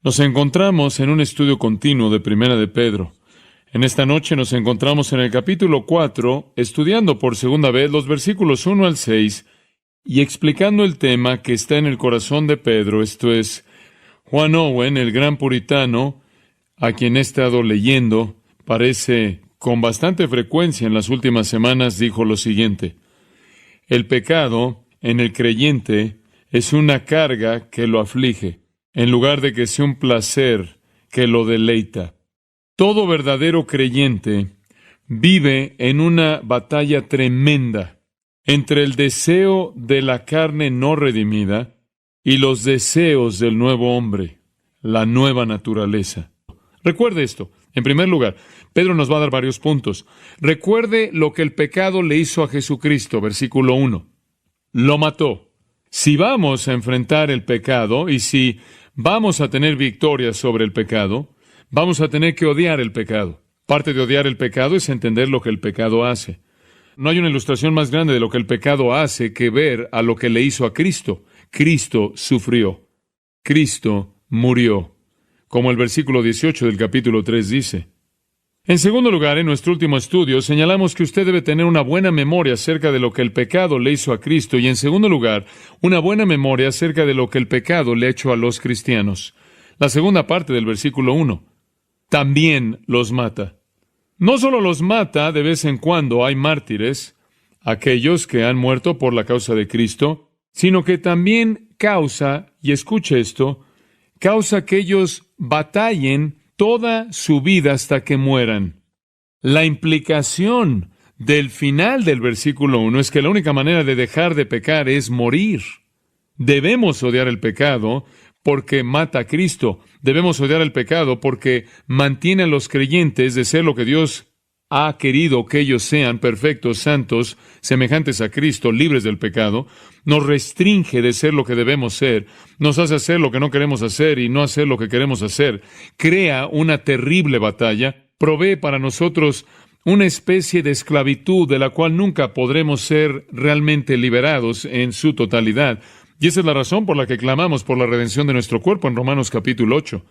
Nos encontramos en un estudio continuo de Primera de Pedro. En esta noche nos encontramos en el capítulo 4, estudiando por segunda vez los versículos 1 al 6 y explicando el tema que está en el corazón de Pedro, esto es, Juan Owen, el gran puritano, a quien he estado leyendo, parece con bastante frecuencia en las últimas semanas, dijo lo siguiente: el pecado en el creyente es una carga que lo aflige, en lugar de que sea un placer que lo deleita. Todo verdadero creyente vive en una batalla tremenda entre el deseo de la carne no redimida y los deseos del nuevo hombre, la nueva naturaleza. Recuerde esto. En primer lugar, Pedro nos va a dar varios puntos. Recuerde lo que el pecado le hizo a Jesucristo, versículo 1. Lo mató. Si vamos a enfrentar el pecado y si vamos a tener victoria sobre el pecado, vamos a tener que odiar el pecado. Parte de odiar el pecado es entender lo que el pecado hace. No hay una ilustración más grande de lo que el pecado hace que ver a lo que le hizo a Cristo. Cristo sufrió. Cristo murió, como el versículo 18 del capítulo 3 dice. En segundo lugar, en nuestro último estudio, señalamos que usted debe tener una buena memoria acerca de lo que el pecado le hizo a Cristo y, en segundo lugar, una buena memoria acerca de lo que el pecado le ha hecho a los cristianos. La segunda parte del versículo 1. También los mata. No solo los mata, de vez en cuando hay mártires, aquellos que han muerto por la causa de Cristo, sino que también causa, y escuche esto, causa que ellos batallen toda su vida hasta que mueran. La implicación del final del versículo 1 es que la única manera de dejar de pecar es morir. Debemos odiar el pecado porque mata a Cristo. Debemos odiar el pecado porque mantiene a los creyentes de ser lo que Dios ha querido que ellos sean, perfectos, santos, semejantes a Cristo, libres del pecado. Nos restringe de ser lo que debemos ser, nos hace hacer lo que no queremos hacer y no hacer lo que queremos hacer. Crea una terrible batalla, provee para nosotros una especie de esclavitud de la cual nunca podremos ser realmente liberados en su totalidad. Y esa es la razón por la que clamamos por la redención de nuestro cuerpo en Romanos capítulo 8.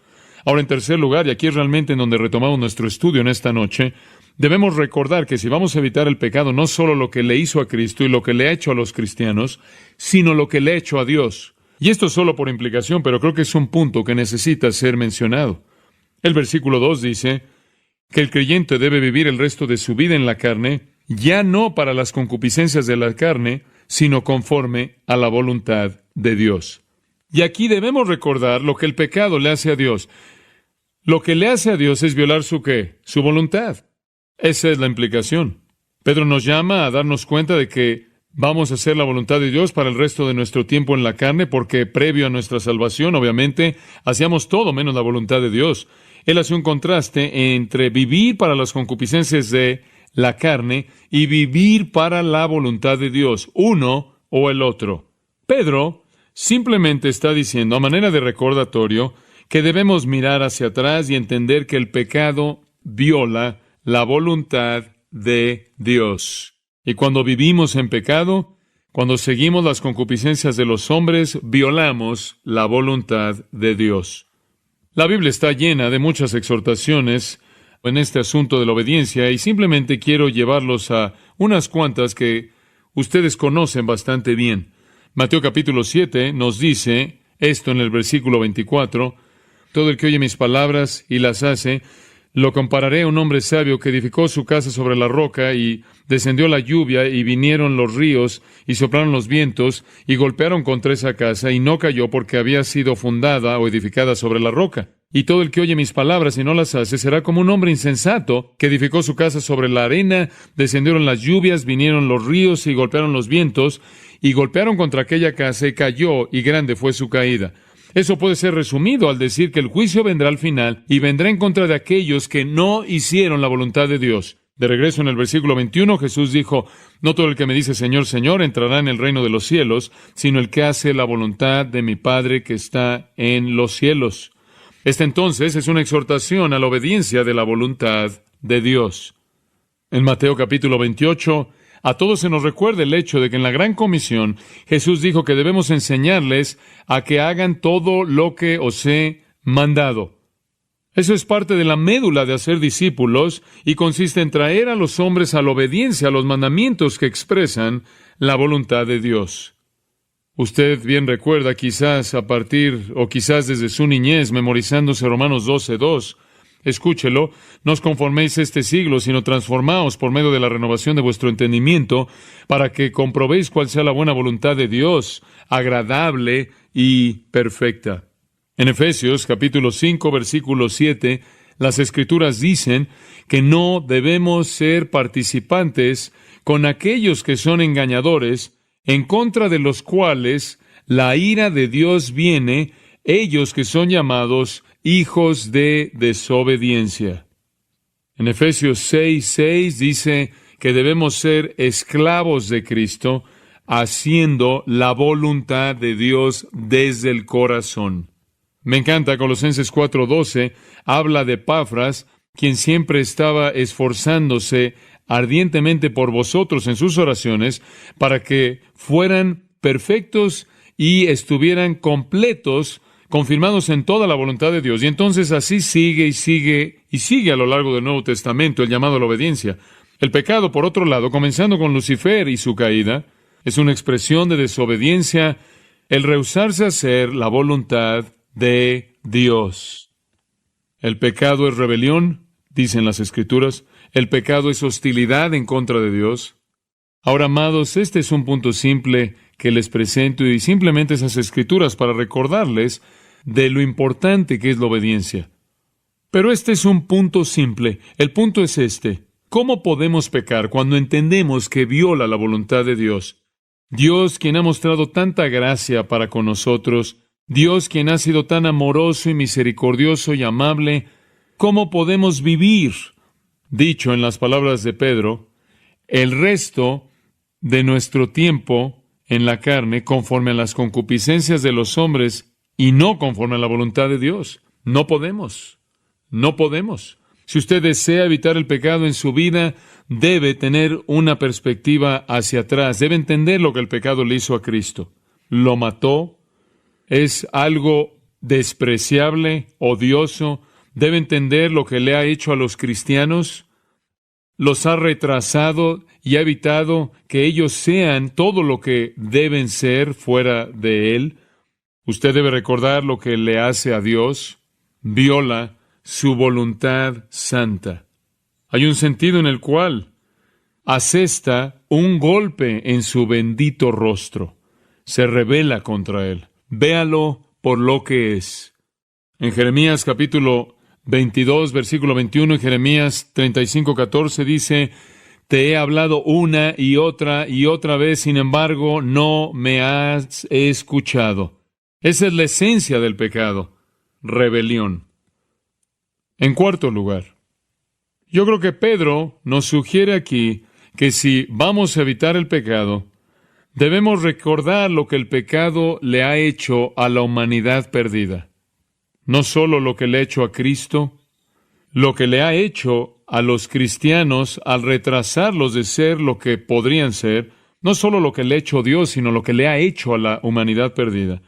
Ahora, en tercer lugar, y aquí es realmente en donde retomamos nuestro estudio en esta noche, debemos recordar que si vamos a evitar el pecado, no solo lo que le hizo a Cristo y lo que le ha hecho a los cristianos, sino lo que le ha hecho a Dios. Y esto solo por implicación, pero creo que es un punto que necesita ser mencionado. El versículo 2 dice que el creyente debe vivir el resto de su vida en la carne, ya no para las concupiscencias de la carne, sino conforme a la voluntad de Dios. Y aquí debemos recordar lo que el pecado le hace a Dios. Lo que le hace a Dios es violar su ¿qué? Su voluntad. Esa es la implicación. Pedro nos llama a darnos cuenta de que vamos a hacer la voluntad de Dios para el resto de nuestro tiempo en la carne, porque previo a nuestra salvación, obviamente, hacíamos todo menos la voluntad de Dios. Él hace un contraste entre vivir para las concupiscencias de la carne y vivir para la voluntad de Dios, uno o el otro. Pedro simplemente está diciendo, a manera de recordatorio, que debemos mirar hacia atrás y entender que el pecado viola la voluntad de Dios. Y cuando vivimos en pecado, cuando seguimos las concupiscencias de los hombres, violamos la voluntad de Dios. La Biblia está llena de muchas exhortaciones en este asunto de la obediencia y simplemente quiero llevarlos a unas cuantas que ustedes conocen bastante bien. Mateo capítulo 7 nos dice esto en el versículo 24, todo el que oye mis palabras y las hace, lo compararé a un hombre sabio que edificó su casa sobre la roca y descendió la lluvia y vinieron los ríos y soplaron los vientos y golpearon contra esa casa y no cayó porque había sido fundada o edificada sobre la roca. Y todo el que oye mis palabras y no las hace será como un hombre insensato que edificó su casa sobre la arena, descendieron las lluvias, vinieron los ríos y golpearon los vientos y golpearon contra aquella casa y cayó y grande fue su caída. Eso puede ser resumido al decir que el juicio vendrá al final y vendrá en contra de aquellos que no hicieron la voluntad de Dios. De regreso en el versículo 21, Jesús dijo, no todo el que me dice Señor, Señor entrará en el reino de los cielos, sino el que hace la voluntad de mi Padre que está en los cielos. Esta entonces es una exhortación a la obediencia de la voluntad de Dios. En Mateo capítulo 28, a todos se nos recuerda el hecho de que en la Gran Comisión Jesús dijo que debemos enseñarles a que hagan todo lo que os he mandado. Eso es parte de la médula de hacer discípulos y consiste en traer a los hombres a la obediencia a los mandamientos que expresan la voluntad de Dios. Usted bien recuerda, quizás a partir o quizás desde su niñez, memorizándose Romanos 12:2. Escúchelo: no os conforméis a este siglo, sino transformaos por medio de la renovación de vuestro entendimiento, para que comprobéis cuál sea la buena voluntad de Dios, agradable y perfecta. En Efesios capítulo 5, versículo 7, las Escrituras dicen que no debemos ser participantes con aquellos que son engañadores, en contra de los cuales la ira de Dios viene, ellos que son llamados hijos de desobediencia. En Efesios 6:6 dice que debemos ser esclavos de Cristo, haciendo la voluntad de Dios desde el corazón. Me encanta, Colosenses 4:12 habla de Epafras, quien siempre estaba esforzándose ardientemente por vosotros en sus oraciones, para que fueran perfectos y estuvieran completos, confirmados en toda la voluntad de Dios. Y entonces así sigue y sigue y sigue a lo largo del Nuevo Testamento el llamado a la obediencia. El pecado, por otro lado, comenzando con Lucifer y su caída, es una expresión de desobediencia, el rehusarse a hacer la voluntad de Dios. El pecado es rebelión, dicen las Escrituras. El pecado es hostilidad en contra de Dios. Ahora, amados, este es un punto simple que les presento y simplemente esas Escrituras para recordarles de lo importante que es la obediencia. Pero este es un punto simple. El punto es este: ¿cómo podemos pecar cuando entendemos que viola la voluntad de Dios? Dios, quien ha mostrado tanta gracia para con nosotros, Dios, quien ha sido tan amoroso y misericordioso y amable, ¿cómo podemos vivir? Dicho en las palabras de Pedro, el resto de nuestro tiempo en la carne conforme a las concupiscencias de los hombres y no conforme a la voluntad de Dios. No podemos. No podemos. Si usted desea evitar el pecado en su vida, debe tener una perspectiva hacia atrás. Debe entender lo que el pecado le hizo a Cristo. Lo mató. Es algo despreciable, odioso. Debe entender lo que le ha hecho a los cristianos. Los ha retrasado y ha evitado que ellos sean todo lo que deben ser fuera de Él. Usted debe recordar lo que le hace a Dios. Viola su voluntad santa. Hay un sentido en el cual asesta un golpe en su bendito rostro. Se rebela contra Él. Véalo por lo que es. En Jeremías capítulo 22, versículo 21, y Jeremías 35:14 dice: te he hablado una y otra vez, sin embargo, no me has escuchado. Esa es la esencia del pecado: rebelión. En cuarto lugar, yo creo que Pedro nos sugiere aquí que si vamos a evitar el pecado, debemos recordar lo que el pecado le ha hecho a la humanidad perdida. No solo lo que le ha hecho a Cristo, lo que le ha hecho a los cristianos al retrasarlos de ser lo que podrían ser, no solo lo que le ha hecho Dios, sino lo que le ha hecho a la humanidad perdida.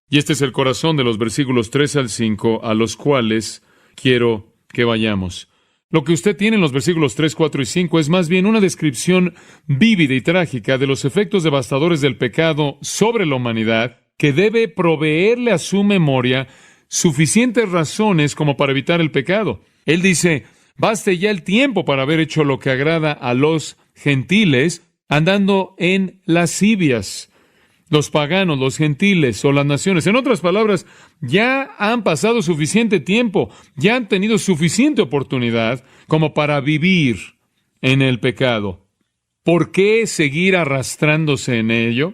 Y este es el corazón de los versículos 3 al 5, a los cuales quiero que vayamos. Lo que usted tiene en los versículos 3, 4 y 5 es más bien una descripción vívida y trágica de los efectos devastadores del pecado sobre la humanidad, que debe proveerle a su memoria suficientes razones como para evitar el pecado. Él dice: baste ya el tiempo para haber hecho lo que agrada a los gentiles, andando en lascivias. Los paganos, los gentiles o las naciones. En otras palabras, ya han pasado suficiente tiempo, ya han tenido suficiente oportunidad como para vivir en el pecado. ¿Por qué seguir arrastrándose en ello?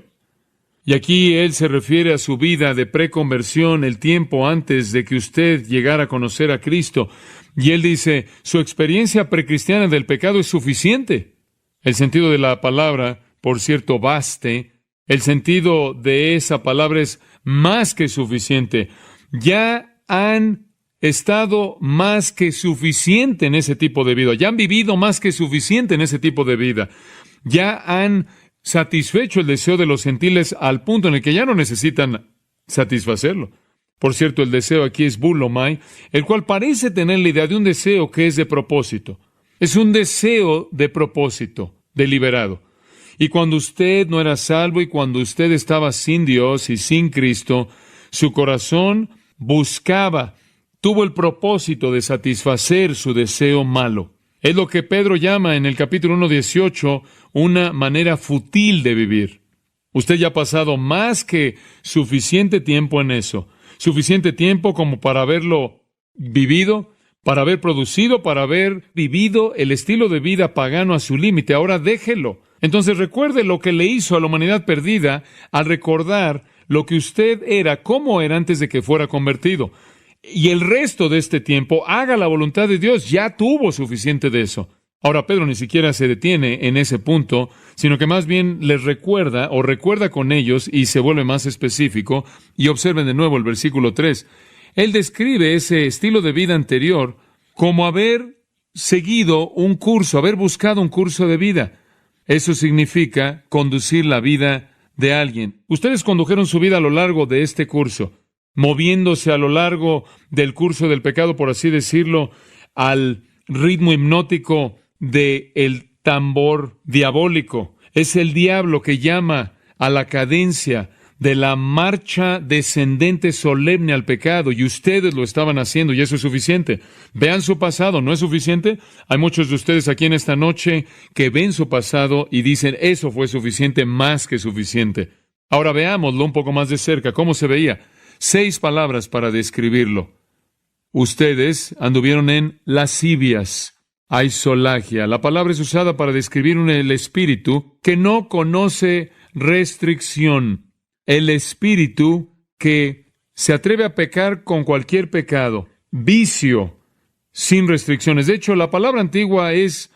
Y aquí él se refiere a su vida de preconversión, el tiempo antes de que usted llegara a conocer a Cristo. Y él dice, su experiencia precristiana del pecado es suficiente. El sentido de la palabra, por cierto, baste, el sentido de esa palabra es más que suficiente. Ya han estado más que suficiente en ese tipo de vida. Ya han vivido más que suficiente en ese tipo de vida. Ya han satisfecho el deseo de los gentiles al punto en el que ya no necesitan satisfacerlo. Por cierto, el deseo aquí es bulomai, el cual parece tener la idea de un deseo que es de propósito. Es un deseo de propósito, deliberado. Y cuando usted no era salvo y cuando usted estaba sin Dios y sin Cristo, su corazón tuvo el propósito de satisfacer su deseo malo. Es lo que Pedro llama en el capítulo 1:18 una manera fútil de vivir. Usted ya ha pasado más que suficiente tiempo en eso. Suficiente tiempo como para haberlo vivido, para haber producido, para haber vivido el estilo de vida pagano a su límite. Ahora déjelo. Entonces recuerde lo que le hizo a la humanidad perdida al recordar lo que usted era, cómo era antes de que fuera convertido. Y el resto de este tiempo, haga la voluntad de Dios. Ya tuvo suficiente de eso. Ahora, Pedro ni siquiera se detiene en ese punto, sino que más bien les recuerda con ellos y se vuelve más específico. Y observen de nuevo el versículo 3. Él describe ese estilo de vida anterior como haber seguido un curso, haber buscado un curso de vida. Eso significa conducir la vida de alguien. Ustedes condujeron su vida a lo largo de este curso, moviéndose a lo largo del curso del pecado, por así decirlo, al ritmo hipnótico del tambor diabólico. Es el diablo que llama a la cadencia de la marcha descendente solemne al pecado, y ustedes lo estaban haciendo, y eso es suficiente. Vean su pasado, ¿no es suficiente? Hay muchos de ustedes aquí en esta noche que ven su pasado y dicen, eso fue suficiente, más que suficiente. Ahora veámoslo un poco más de cerca, ¿cómo se veía? 6 palabras para describirlo. Ustedes anduvieron en lascivias, aisolagia. La palabra es usada para describir el espíritu que no conoce restricción. El espíritu que se atreve a pecar con cualquier pecado. Vicio, sin restricciones. De hecho, la palabra antigua es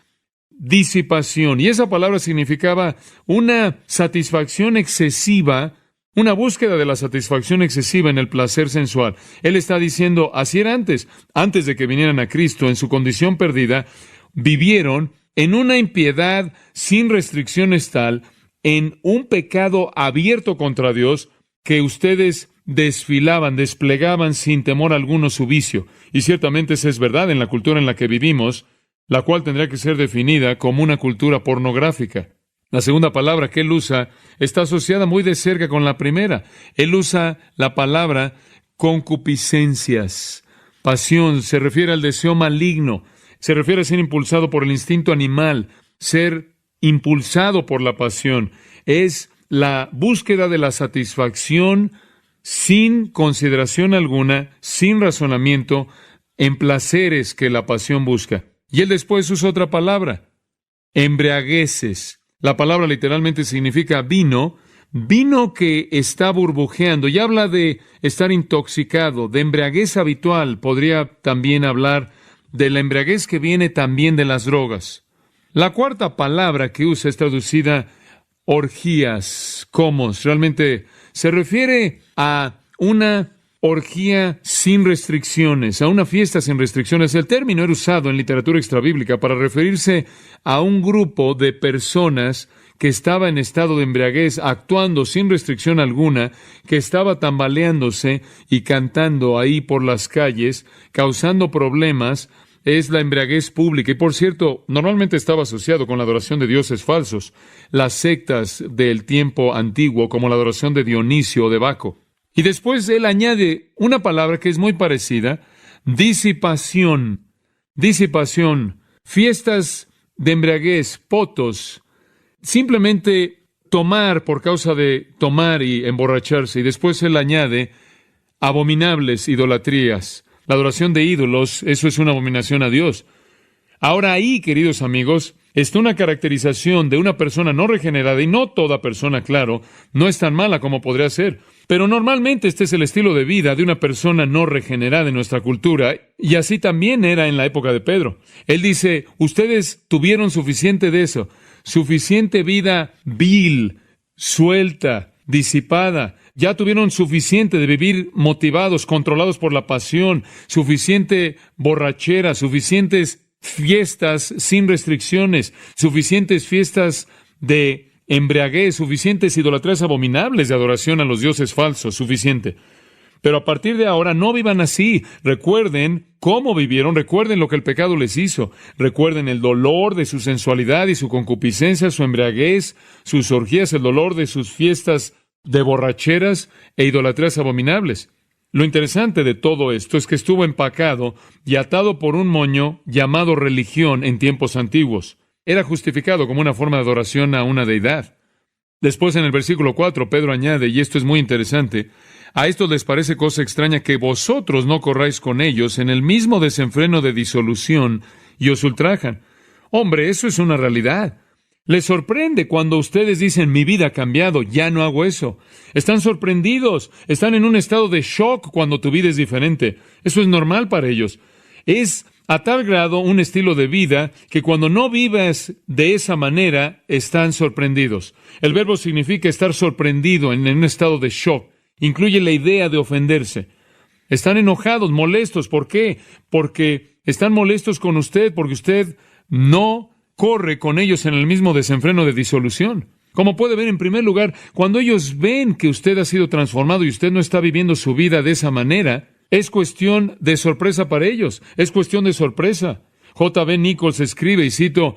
disipación, y esa palabra significaba una satisfacción excesiva, una búsqueda de la satisfacción excesiva en el placer sensual. Él está diciendo, así era antes de que vinieran a Cristo, en su condición perdida, vivieron en una impiedad sin restricciones tal, en un pecado abierto contra Dios, que ustedes desplegaban sin temor alguno su vicio. Y ciertamente eso es verdad en la cultura en la que vivimos, la cual tendría que ser definida como una cultura pornográfica. La segunda palabra que él usa está asociada muy de cerca con la primera. Él usa la palabra concupiscencias. Pasión se refiere al deseo maligno, se refiere a ser impulsado por el instinto animal, ser impulsado por la pasión. Es la búsqueda de la satisfacción sin consideración alguna, sin razonamiento, en placeres que la pasión busca. Y él después usa otra palabra, embriagueces. La palabra literalmente significa vino que está burbujeando, y habla de estar intoxicado, de embriaguez habitual. Podría también hablar de la embriaguez que viene también de las drogas. La cuarta palabra que usa es traducida orgías, comos. Realmente se refiere a una orgía sin restricciones, a una fiesta sin restricciones. El término era usado en literatura extrabíblica para referirse a un grupo de personas que estaba en estado de embriaguez, actuando sin restricción alguna, que estaba tambaleándose y cantando ahí por las calles, causando problemas. Es la embriaguez pública. Y por cierto, normalmente estaba asociado con la adoración de dioses falsos, las sectas del tiempo antiguo, como la adoración de Dionisio o de Baco. Y después él añade una palabra que es muy parecida, disipación, fiestas de embriaguez, potos, simplemente tomar por causa de tomar y emborracharse. Y después él añade abominables idolatrías. La adoración de ídolos, eso es una abominación a Dios. Ahora ahí, queridos amigos, está una caracterización de una persona no regenerada, y no toda persona, claro, no es tan mala como podría ser. Pero normalmente este es el estilo de vida de una persona no regenerada en nuestra cultura, y así también era en la época de Pedro. Él dice, ustedes tuvieron suficiente de eso, suficiente vida vil, suelta, disipada. Ya tuvieron suficiente de vivir motivados, controlados por la pasión, suficiente borrachera, suficientes fiestas sin restricciones, suficientes fiestas de embriaguez, suficientes idolatrías abominables de adoración a los dioses falsos, suficiente. Pero a partir de ahora no vivan así. Recuerden cómo vivieron, recuerden lo que el pecado les hizo. Recuerden el dolor de su sensualidad y su concupiscencia, su embriaguez, sus orgías, el dolor de sus fiestas de borracheras e idolatrías abominables. Lo interesante de todo esto es que estuvo empacado y atado por un moño llamado religión en tiempos antiguos. Era justificado como una forma de adoración a una deidad. Después, en el versículo 4, Pedro añade, y esto es muy interesante, a estos les parece cosa extraña que vosotros no corráis con ellos en el mismo desenfreno de disolución y os ultrajan. Hombre, eso es una realidad. Les sorprende cuando ustedes dicen, mi vida ha cambiado, ya no hago eso. Están sorprendidos, están en un estado de shock cuando tu vida es diferente. Eso es normal para ellos. Es a tal grado un estilo de vida que cuando no vivas de esa manera, están sorprendidos. El verbo significa estar sorprendido en un estado de shock. Incluye la idea de ofenderse. Están enojados, molestos. ¿Por qué? Porque están molestos con usted, porque usted no corre con ellos en el mismo desenfreno de disolución. Como puede ver, en primer lugar, cuando ellos ven que usted ha sido transformado y usted no está viviendo su vida de esa manera, es cuestión de sorpresa para ellos. Es cuestión de sorpresa. J.B. Nichols escribe, y cito,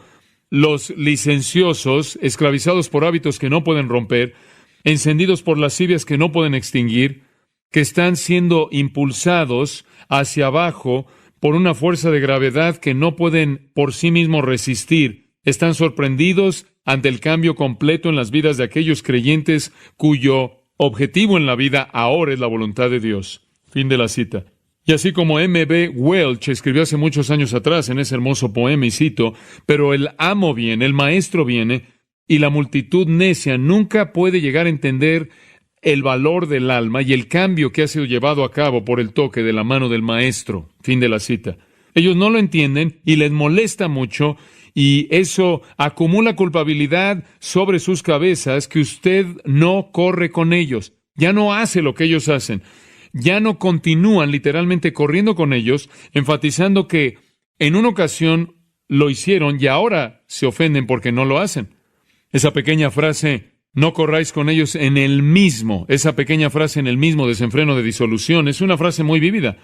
los licenciosos, esclavizados por hábitos que no pueden romper, encendidos por lascivias que no pueden extinguir, que están siendo impulsados hacia abajo por una fuerza de gravedad que no pueden por sí mismos resistir, están sorprendidos ante el cambio completo en las vidas de aquellos creyentes cuyo objetivo en la vida ahora es la voluntad de Dios. Fin de la cita. Y así como M.B. Welch escribió hace muchos años atrás en ese hermoso poema, y cito, pero el amo viene, el maestro viene, y la multitud necia nunca puede llegar a entender el valor del alma y el cambio que ha sido llevado a cabo por el toque de la mano del maestro. Fin de la cita. Ellos no lo entienden y les molesta mucho, y eso acumula culpabilidad sobre sus cabezas que usted no corre con ellos. Ya no hace lo que ellos hacen. Ya no continúan literalmente corriendo con ellos, enfatizando que en una ocasión lo hicieron y ahora se ofenden porque no lo hacen. Esa pequeña frase, no corráis con ellos en el mismo, esa pequeña frase en el mismo desenfreno de disolución, es una frase muy vívida.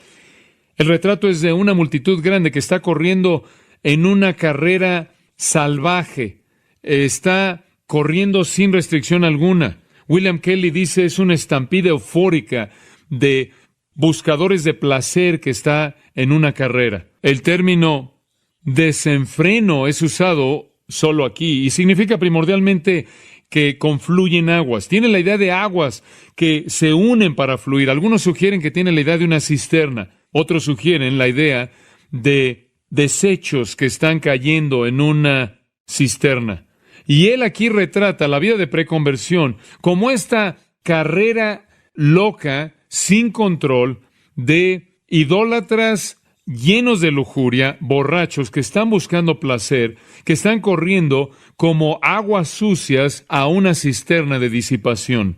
El retrato es de una multitud grande que está corriendo en una carrera salvaje, está corriendo sin restricción alguna. William Kelly dice, es una estampida eufórica de buscadores de placer que está en una carrera. El término desenfreno es usado solo aquí y significa primordialmente que confluyen aguas. Tiene la idea de aguas que se unen para fluir. Algunos sugieren que tiene la idea de una cisterna. Otros sugieren la idea de desechos que están cayendo en una cisterna. Y él aquí retrata la vida de preconversión como esta carrera loca, sin control, de idólatras llenos de lujuria, borrachos que están buscando placer, que están corriendo como aguas sucias a una cisterna de disipación.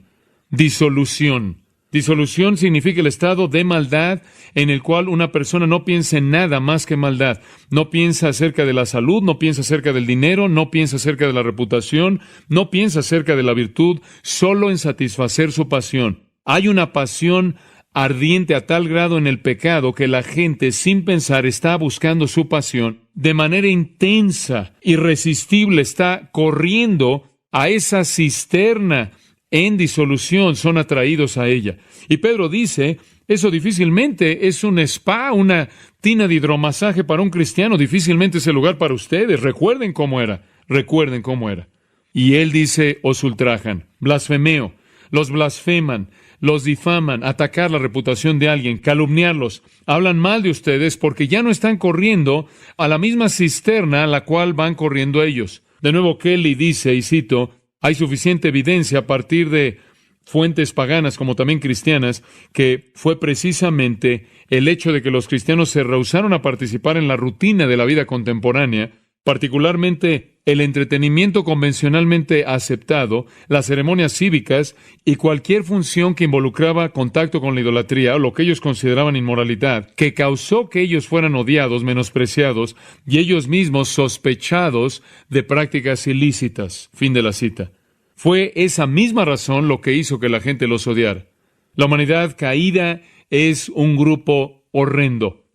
Disolución. Disolución significa el estado de maldad en el cual una persona no piensa en nada más que maldad. No piensa acerca de la salud, no piensa acerca del dinero, no piensa acerca de la reputación, no piensa acerca de la virtud, solo en satisfacer su pasión. Hay una pasión ardiente a tal grado en el pecado que la gente, sin pensar, está buscando su pasión de manera intensa, irresistible, está corriendo a esa cisterna en disolución, son atraídos a ella. Y Pedro dice, eso difícilmente es un spa, una tina de hidromasaje para un cristiano, difícilmente es el lugar para ustedes. Recuerden cómo era. Y él dice, os ultrajan, blasfemeo, los blasfeman, los difaman, atacar la reputación de alguien, calumniarlos, hablan mal de ustedes porque ya no están corriendo a la misma cisterna a la cual van corriendo ellos. De nuevo Kelly dice, y cito, hay suficiente evidencia a partir de fuentes paganas como también cristianas, que fue precisamente el hecho de que los cristianos se rehusaron a participar en la rutina de la vida contemporánea, particularmente el entretenimiento convencionalmente aceptado, las ceremonias cívicas y cualquier función que involucraba contacto con la idolatría o lo que ellos consideraban inmoralidad, que causó que ellos fueran odiados, menospreciados y ellos mismos sospechados de prácticas ilícitas. Fin de la cita. Fue esa misma razón lo que hizo que la gente los odiara. La humanidad caída es un grupo horrendo.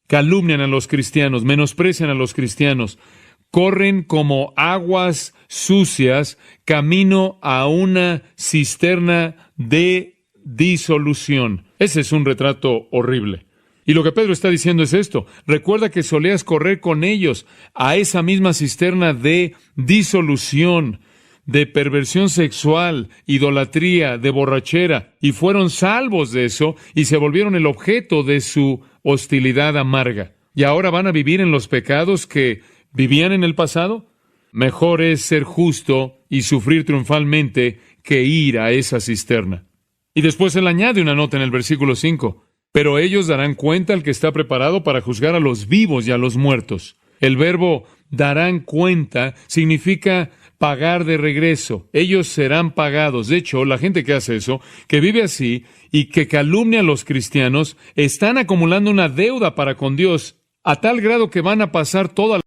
Calumnian a los cristianos, menosprecian a los cristianos, corren como aguas sucias camino a una cisterna de disolución. Ese es un retrato horrible. Y lo que Pedro está diciendo es esto: recuerda que solías correr con ellos a esa misma cisterna de disolución, de perversión sexual, idolatría, de borrachera, y fueron salvos de eso y se volvieron el objeto de su hostilidad amarga. ¿Y ahora van a vivir en los pecados que vivían en el pasado? Mejor es ser justo y sufrir triunfalmente que ir a esa cisterna. Y después él añade una nota en el versículo 5. Pero ellos darán cuenta al que está preparado para juzgar a los vivos y a los muertos. El verbo darán cuenta significa pagar de regreso. Ellos serán pagados. De hecho, la gente que hace eso, que vive así y que calumnia a los cristianos, están acumulando una deuda para con Dios a tal grado que van a pasar toda la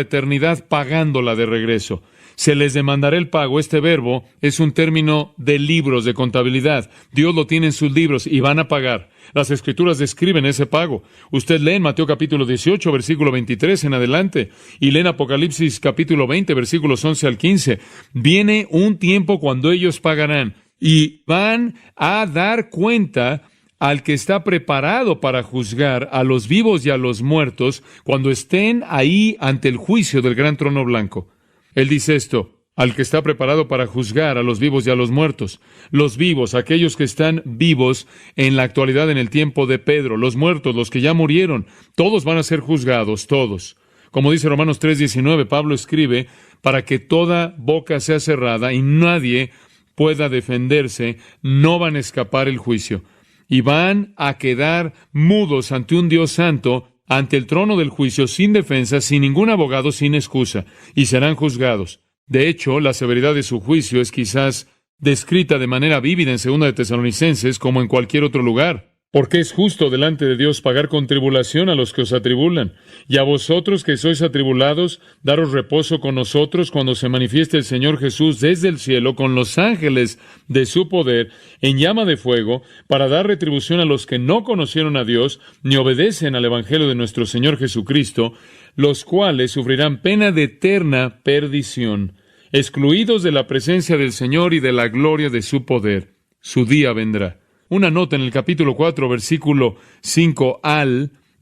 eternidad pagándola de regreso. Se les demandará el pago. Este verbo es un término de libros de contabilidad. Dios lo tiene en sus libros y van a pagar. Las Escrituras describen ese pago. Usted lee en Mateo capítulo 18, versículo 23 en adelante, y lee en Apocalipsis capítulo 20, versículos 11 al 15. Viene un tiempo cuando ellos pagarán y van a dar cuenta al que está preparado para juzgar a los vivos y a los muertos cuando estén ahí ante el juicio del gran trono blanco. Él dice esto: al que está preparado para juzgar a los vivos y a los muertos. Los vivos, aquellos que están vivos en la actualidad en el tiempo de Pedro. Los muertos, los que ya murieron. Todos van a ser juzgados, todos. Como dice Romanos 3:19, Pablo escribe, para que toda boca sea cerrada y nadie pueda defenderse, no van a escapar el juicio. Y van a quedar mudos ante un Dios santo, ante el trono del juicio, sin defensa, sin ningún abogado, sin excusa, y serán juzgados. De hecho, la severidad de su juicio es quizás descrita de manera vívida en 2 de Tesalonicenses como en cualquier otro lugar. Porque es justo delante de Dios pagar con tribulación a los que os atribulan, y a vosotros que sois atribulados, daros reposo con nosotros cuando se manifieste el Señor Jesús desde el cielo con los ángeles de su poder en llama de fuego, para dar retribución a los que no conocieron a Dios ni obedecen al Evangelio de nuestro Señor Jesucristo, los cuales sufrirán pena de eterna perdición, excluidos de la presencia del Señor y de la gloria de su poder. Su día vendrá. Una nota en el capítulo 4, versículo 5,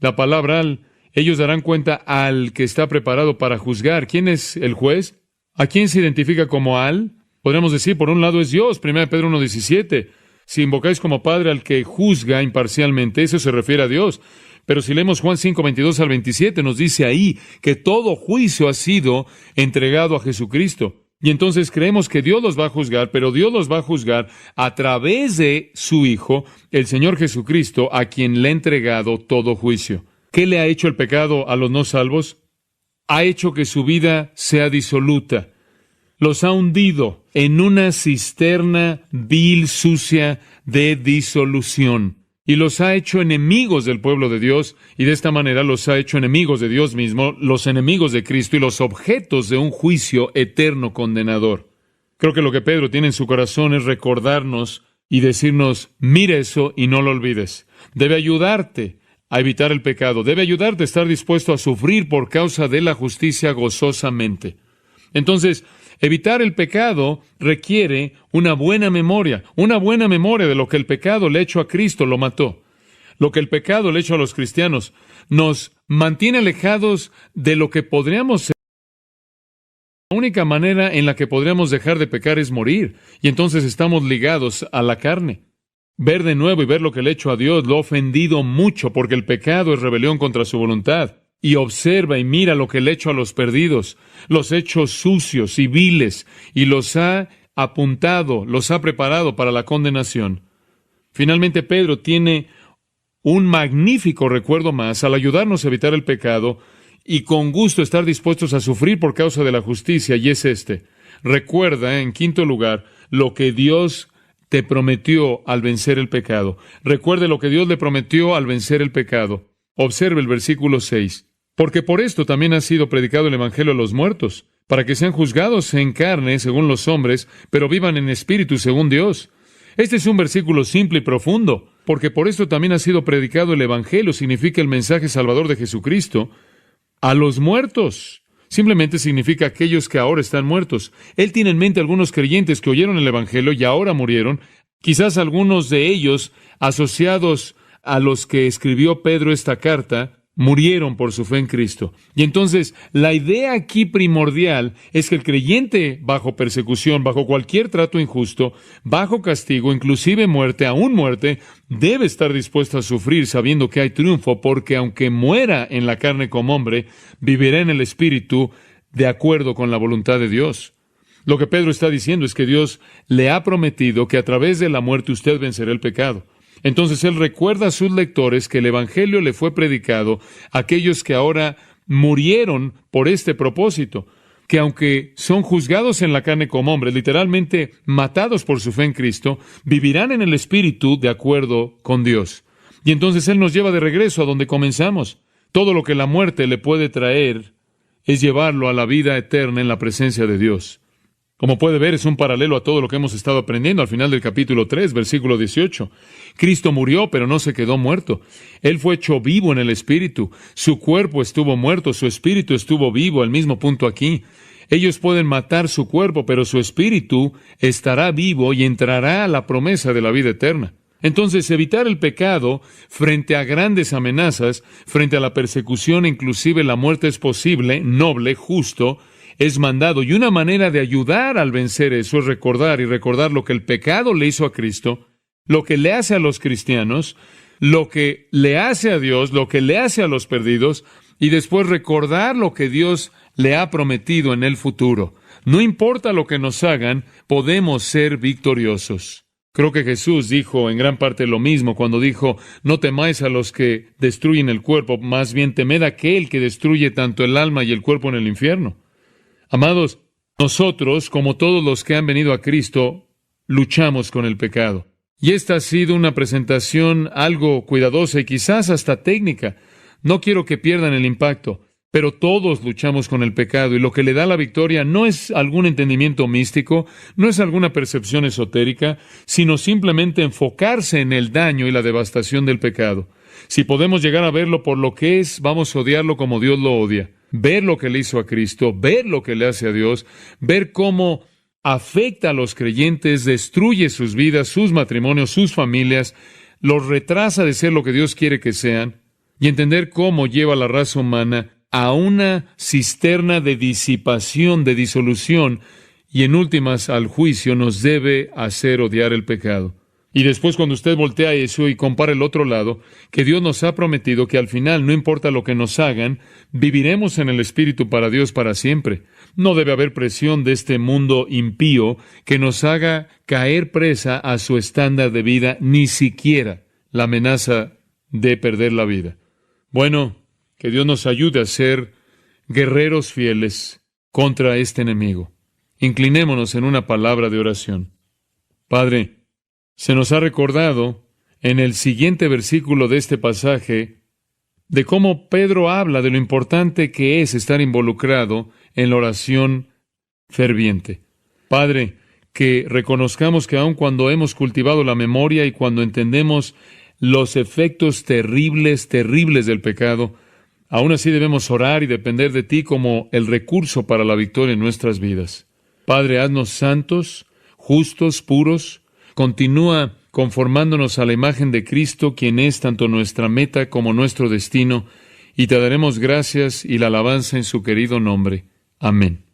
la palabra ellos darán cuenta al que está preparado para juzgar. ¿Quién es el juez? ¿A quién se identifica como Podríamos decir, por un lado es Dios, 1 Pedro 1:17. Si invocáis como Padre al que juzga imparcialmente, eso se refiere a Dios. Pero si leemos Juan 5:22 al 27, nos dice ahí que todo juicio ha sido entregado a Jesucristo. Y entonces creemos que Dios los va a juzgar, pero Dios los va a juzgar a través de su Hijo, el Señor Jesucristo, a quien le ha entregado todo juicio. ¿Qué le ha hecho el pecado a los no salvos? Ha hecho que su vida sea disoluta. Los ha hundido en una cisterna vil, sucia, de disolución. Y los ha hecho enemigos del pueblo de Dios, y de esta manera los ha hecho enemigos de Dios mismo, los enemigos de Cristo y los objetos de un juicio eterno condenador. Creo que lo que Pedro tiene en su corazón es recordarnos y decirnos, mira eso y no lo olvides. Debe ayudarte a evitar el pecado, debe ayudarte a estar dispuesto a sufrir por causa de la justicia gozosamente. Entonces, evitar el pecado requiere una buena memoria de lo que el pecado le ha hecho a Cristo, lo mató. Lo que el pecado le ha hecho a los cristianos nos mantiene alejados de lo que podríamos ser. La única manera en la que podríamos dejar de pecar es morir, y entonces estamos ligados a la carne. Ver de nuevo y ver lo que le ha hecho a Dios lo ha ofendido mucho, porque el pecado es rebelión contra su voluntad. Y observa y mira lo que le ha hecho a los perdidos, los hechos sucios y viles, y los ha apuntado, los ha preparado para la condenación. Finalmente, Pedro tiene un magnífico recuerdo más al ayudarnos a evitar el pecado y con gusto estar dispuestos a sufrir por causa de la justicia, y es este. Recuerda, en quinto lugar, lo que Dios te prometió al vencer el pecado. Recuerde lo que Dios le prometió al vencer el pecado. Observe el versículo 6. Porque por esto también ha sido predicado el Evangelio a los muertos, para que sean juzgados en carne según los hombres, pero vivan en espíritu según Dios. Este es un versículo simple y profundo, porque por esto también ha sido predicado el Evangelio, significa el mensaje salvador de Jesucristo, a los muertos. Simplemente significa aquellos que ahora están muertos. Él tiene en mente algunos creyentes que oyeron el Evangelio y ahora murieron, quizás algunos de ellos asociados a los que escribió Pedro esta carta, murieron por su fe en Cristo. Y entonces, la idea aquí primordial es que el creyente bajo persecución, bajo cualquier trato injusto, bajo castigo, inclusive muerte, aún muerte, debe estar dispuesto a sufrir sabiendo que hay triunfo, porque aunque muera en la carne como hombre, vivirá en el Espíritu de acuerdo con la voluntad de Dios. Lo que Pedro está diciendo es que Dios le ha prometido que a través de la muerte usted vencerá el pecado. Entonces él recuerda a sus lectores que el Evangelio le fue predicado a aquellos que ahora murieron por este propósito, que aunque son juzgados en la carne como hombres, literalmente matados por su fe en Cristo, vivirán en el Espíritu de acuerdo con Dios. Y entonces él nos lleva de regreso a donde comenzamos. Todo lo que la muerte le puede traer es llevarlo a la vida eterna en la presencia de Dios. Como puede ver, es un paralelo a todo lo que hemos estado aprendiendo al final del capítulo 3, versículo 18. Cristo murió, pero no se quedó muerto. Él fue hecho vivo en el Espíritu. Su cuerpo estuvo muerto, su espíritu estuvo vivo, al mismo punto aquí. Ellos pueden matar su cuerpo, pero su espíritu estará vivo y entrará a la promesa de la vida eterna. Entonces, evitar el pecado frente a grandes amenazas, frente a la persecución, inclusive la muerte es posible, noble, justo, es mandado, y una manera de ayudar al vencer eso es recordar lo que el pecado le hizo a Cristo, lo que le hace a los cristianos, lo que le hace a Dios, lo que le hace a los perdidos, y después recordar lo que Dios le ha prometido en el futuro. No importa lo que nos hagan, podemos ser victoriosos. Creo que Jesús dijo en gran parte lo mismo cuando dijo, no temáis a los que destruyen el cuerpo, más bien temed a aquel que destruye tanto el alma y el cuerpo en el infierno. Amados, nosotros, como todos los que han venido a Cristo, luchamos con el pecado. Y esta ha sido una presentación algo cuidadosa y quizás hasta técnica. No quiero que pierdan el impacto, pero todos luchamos con el pecado y lo que le da la victoria no es algún entendimiento místico, no es alguna percepción esotérica, sino simplemente enfocarse en el daño y la devastación del pecado. Si podemos llegar a verlo por lo que es, vamos a odiarlo como Dios lo odia. Ver lo que le hizo a Cristo, ver lo que le hace a Dios, ver cómo afecta a los creyentes, destruye sus vidas, sus matrimonios, sus familias, los retrasa de ser lo que Dios quiere que sean, y entender cómo lleva a la raza humana a una cisterna de disipación, de disolución, y en últimas al juicio nos debe hacer odiar el pecado. Y después cuando usted voltea eso y compara el otro lado, que Dios nos ha prometido que al final, no importa lo que nos hagan, viviremos en el Espíritu para Dios para siempre. No debe haber presión de este mundo impío que nos haga caer presa a su estándar de vida, ni siquiera la amenaza de perder la vida. Bueno, que Dios nos ayude a ser guerreros fieles contra este enemigo. Inclinémonos en una palabra de oración. Padre, se nos ha recordado en el siguiente versículo de este pasaje de cómo Pedro habla de lo importante que es estar involucrado en la oración ferviente. Padre, que reconozcamos que aun cuando hemos cultivado la memoria y cuando entendemos los efectos terribles del pecado, aún así debemos orar y depender de ti como el recurso para la victoria en nuestras vidas. Padre, haznos santos, justos, puros. Continúa conformándonos a la imagen de Cristo, quien es tanto nuestra meta como nuestro destino, y te daremos gracias y la alabanza en su querido nombre. Amén.